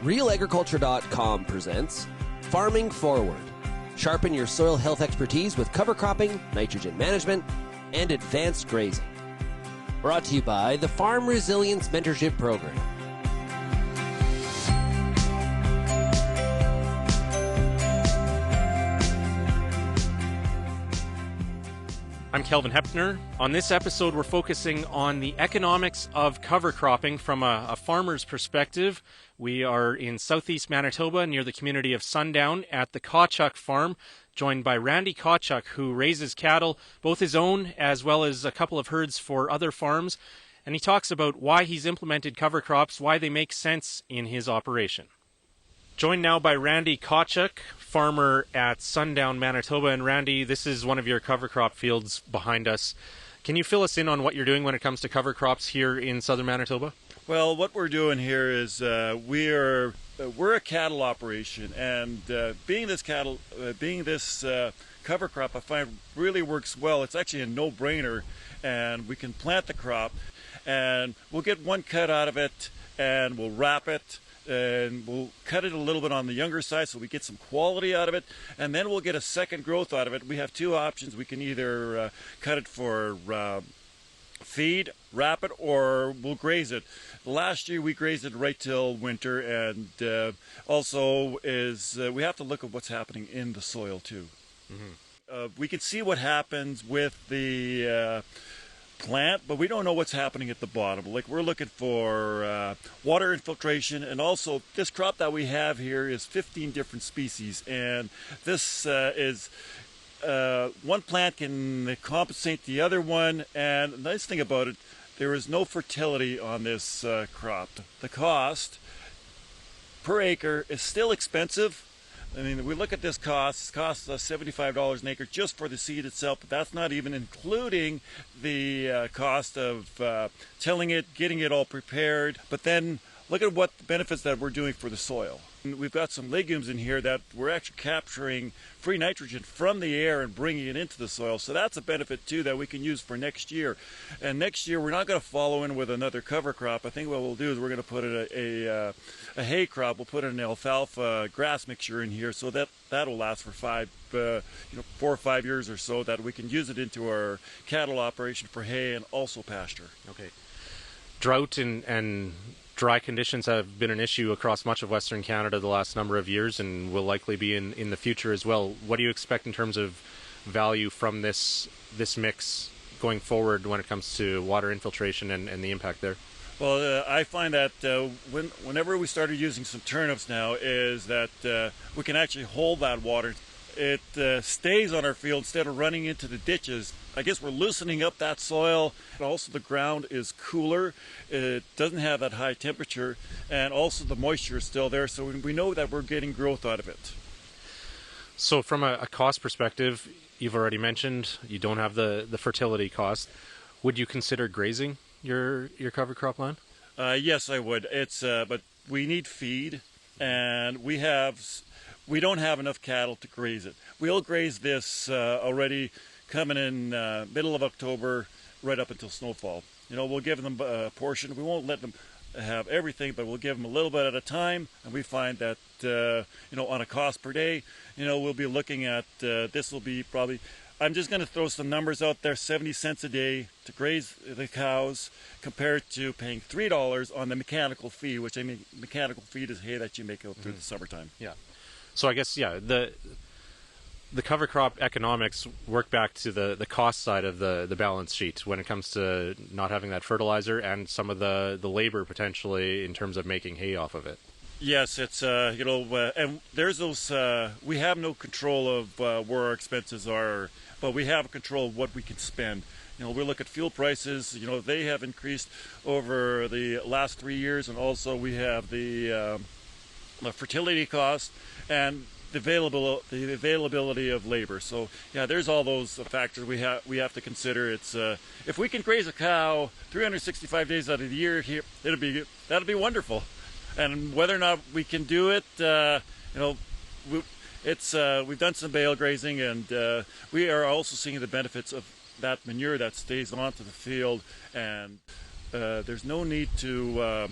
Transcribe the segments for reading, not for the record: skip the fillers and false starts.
RealAgriculture.com presents Farming Forward. Sharpen your soil health expertise with cover cropping, nitrogen management, and advanced grazing. Brought to you by the Farm Resilience Mentorship Program. I'm Kelvin Heppner. On this episode, we're focusing on the economics of cover cropping from a farmer's perspective. We are in southeast Manitoba near the community of Sundown at the Tkachyk farm, joined by Randy Tkachyk, who raises cattle, both his own as well as a couple of herds for other farms. And he talks about why he's implemented cover crops, why they make sense in his operation. Joined now by Randy Tkachyk, farmer at Sundown, Manitoba. And Randy, this is one of your cover crop fields behind us. Can you fill us in on what you're doing when it comes to cover crops here in southern Manitoba? Well, what we're doing here is we're a cattle operation, and being this cover crop, I find really works well. It's actually a no-brainer, and we can plant the crop, and we'll get one cut out of it, and we'll wrap it. And we'll cut it a little bit on the younger side so we get some quality out of it, and then we'll get a second growth out of it. We have two options. We can either cut it for feed, wrap it, or we'll graze it. Last year we grazed it right till winter, and also we have to look at what's happening in the soil too. Mm-hmm. We can see what happens with the plant, but we don't know what's happening at the bottom. Like, we're looking for water infiltration, and also this crop that we have here is 15 different species, and this is one plant can compensate the other one. And the nice thing about it, there is no fertility on this crop. The cost per acre is still expensive. I mean, we look at this cost. It costs us $75 an acre just for the seed itself, but that's not even including the cost of tilling it, getting it all prepared. But then look at what the benefits that we're doing for the soil. We've got some legumes in here that we're actually capturing free nitrogen from the air and bringing it into the soil. So that's a benefit too that we can use for next year. And next year we're not going to follow in with another cover crop. I think what we'll do is we're going to put a hay crop. We'll put an alfalfa grass mixture in here, so that'll last for 4 or 5 years or so, that we can use it into our cattle operation for hay and also pasture. Okay. Drought and dry conditions have been an issue across much of Western Canada the last number of years, and will likely be in the future as well. What do you expect in terms of value from this mix going forward when it comes to water infiltration and the impact there? Well, I find that whenever we started using some turnips now, is that we can actually hold that water. It stays on our field instead of running into the ditches. I guess we're loosening up that soil. Also, the ground is cooler. It doesn't have that high temperature, and also the moisture is still there, so we know that we're getting growth out of it. So from a cost perspective, you've already mentioned you don't have the fertility cost. Would you consider grazing your cover crop land? Yes, I would. But we need feed, and we don't have enough cattle to graze it. We'll graze this already coming in middle of October, right up until snowfall. We'll give them a portion. We won't let them have everything, but we'll give them a little bit at a time. And we find that on a cost per day, we'll be looking at this will be probably, I'm just going to throw some numbers out there, 70 cents a day to graze the cows, compared to paying $3 on the mechanical feed, which mechanical feed is hay that you make out through the summertime. Yeah. So I guess, the cover crop economics work back to the cost side of the balance sheet when it comes to not having that fertilizer and some of the labor potentially in terms of making hay off of it. Yes, it's and there's those. We have no control of where our expenses are, but we have control of what we can spend. We look at fuel prices. They have increased over the last 3 years, and also we have the fertility cost and the availability of labor. So yeah, there's all those factors we have to consider. It's if we can graze a cow 365 days out of the year here, that'll be wonderful. And whether or not we can do it, we've done some bale grazing, and we are also seeing the benefits of that manure that stays onto the field, and there's no need to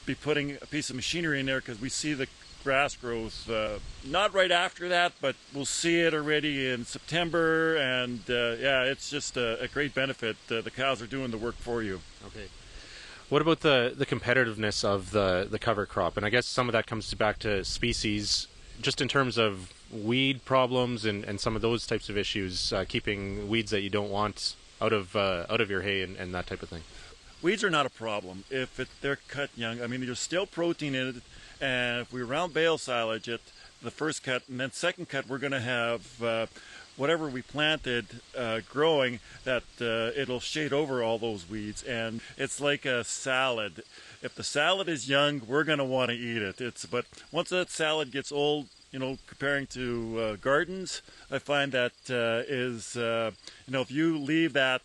be putting a piece of machinery in there because we see the grass growth not right after that, but we'll see it already in September, and yeah, it's just a great benefit. The cows are doing the work for you. Okay. What about the competitiveness of the cover crop? And I guess some of that comes back to species, just in terms of weed problems and some of those types of issues, keeping weeds that you don't want out of your hay and that type of thing. Weeds are not a problem if they're cut young. I mean, there's still protein in it, and if we round bale silage it, the first cut, and then second cut, we're going to have whatever we planted growing, that it'll shade over all those weeds, and it's like a salad. If the salad is young, we're going to want to eat it. But once that salad gets old, you know, comparing to gardens, I find that you know, if you leave that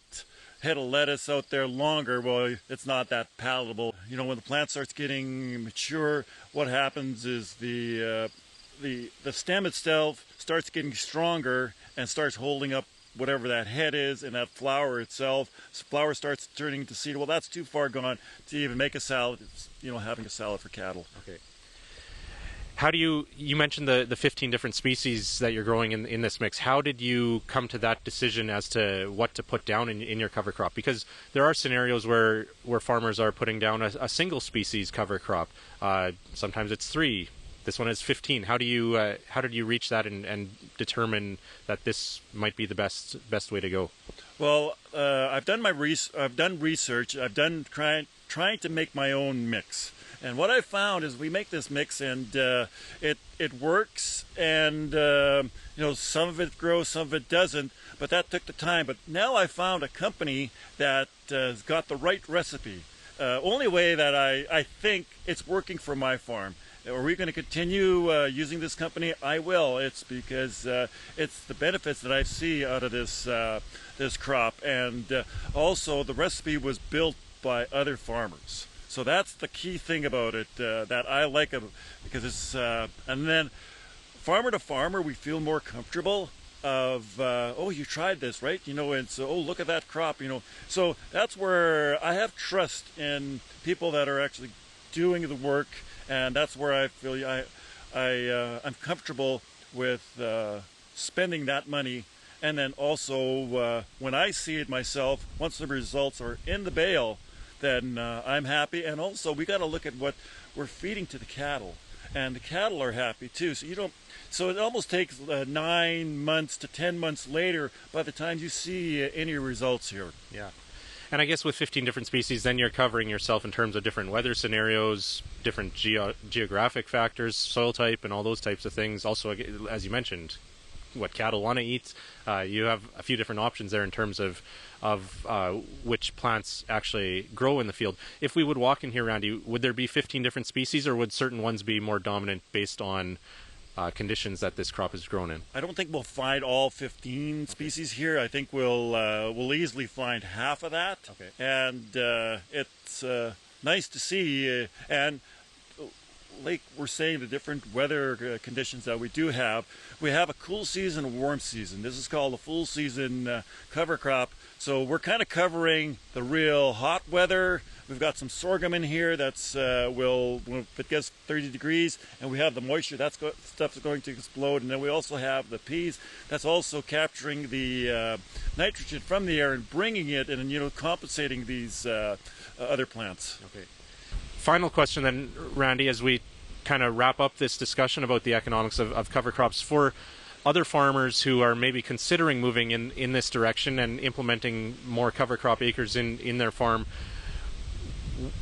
head of lettuce out there longer, well, it's not that palatable. You know, when the plant starts getting mature, what happens is the stem itself starts getting stronger and starts holding up whatever that head is, and that flower itself. So flower starts turning to seed. Well, that's too far gone to even make a salad. It's, you know, having a salad for cattle. Okay. How do you mentioned the 15 different species that you're growing in this mix. How did you come to that decision as to what to put down in your cover crop? Because there are scenarios where farmers are putting down a single species cover crop. Sometimes it's 3. This one is 15. How did you reach that and determine that this might be the best way to go? Well, I've done research. I've done trying to make my own mix. And what I found is we make this mix, and it works, and you know, some of it grows, some of it doesn't, but that took the time. But now I found a company that has got the right recipe. Only way that I think it's working for my farm. Are we going to continue using this company? I will. It's because it's the benefits that I see out of this crop, and also the recipe was built by other farmers. So that's the key thing about it that I like it, because it's and then farmer to farmer we feel more comfortable of oh, you tried this, right? You know, and so, oh, look at that crop, you know. So that's where I have trust in people that are actually doing the work, and that's where I feel I'm comfortable with spending that money. And then also when I see it myself, once the results are in the bale, then I'm happy. And also we got to look at what we're feeding to the cattle, and the cattle are happy too. So it almost takes 9 months to 10 months later by the time you see any results here. Yeah. And I guess with 15 different species, then you're covering yourself in terms of different weather scenarios, different geographic factors, soil type, and all those types of things. Also, as you mentioned, what cattle want to eat. You have a few different options there in terms of which plants actually grow in the field. If we would walk in here, Randy, would there be 15 different species, or would certain ones be more dominant based on conditions that this crop is grown in? I don't think we'll find all 15 species here. I think we'll easily find half of that. Okay. And it's nice to see. And like we're saying, the different weather conditions that we do have. We have a cool season, a warm season. This is called a full season cover crop. So we're kind of covering the real hot weather. We've got some sorghum in here that's if it gets 30 degrees, and we have the moisture, stuff's going to explode. And then we also have the peas that's also capturing the nitrogen from the air and bringing it and, you know, compensating these other plants. Okay. Final question then, Randy, as we kind of wrap up this discussion about the economics of cover crops for other farmers who are maybe considering moving in this direction and implementing more cover crop acres in their farm.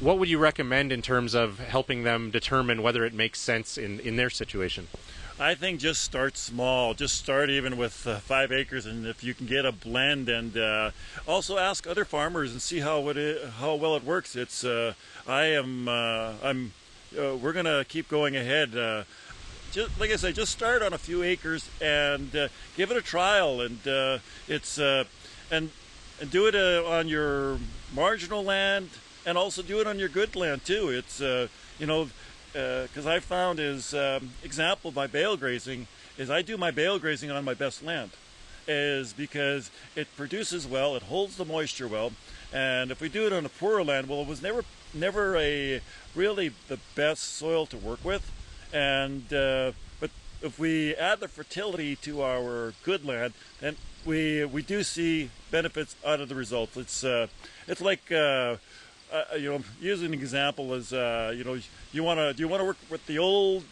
What would you recommend in terms of helping them determine whether it makes sense in their situation? I think just start small. Just start even with 5 acres, and if you can get a blend, and also ask other farmers and see how well it works. It's we're gonna keep going ahead. Just like I say, just start on a few acres and give it a trial, and and do it on your marginal land, and also do it on your good land too. It's because I found example by bale grazing is I do my bale grazing on my best land, is because it produces well, it holds the moisture well, and if we do it on a poorer land, well, it was never never a really the best soil to work with, and but if we add the fertility to our good land, then we do see benefits out of the results. It's like using an example is do you want to work with the old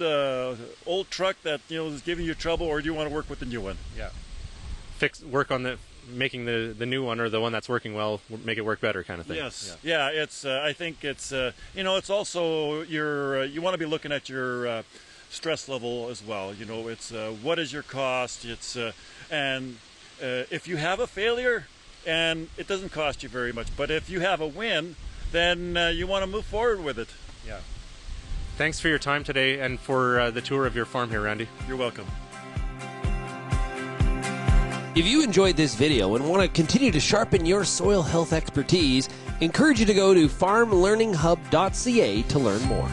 truck that is giving you trouble, or do you want to work with the new one? Yeah. Work on making the new one, or the one that's working well, make it work better, kind of thing. Yes. Yeah. It's I think it's it's also you want to be looking at your stress level as well. It's what is your cost? It's and if you have a failure, and it doesn't cost you very much, but if you have a win, then you want to move forward with it. Yeah. Thanks for your time today and for the tour of your farm here, Randy. You're welcome. If you enjoyed this video and want to continue to sharpen your soil health expertise, encourage you to go to farmlearninghub.ca to learn more.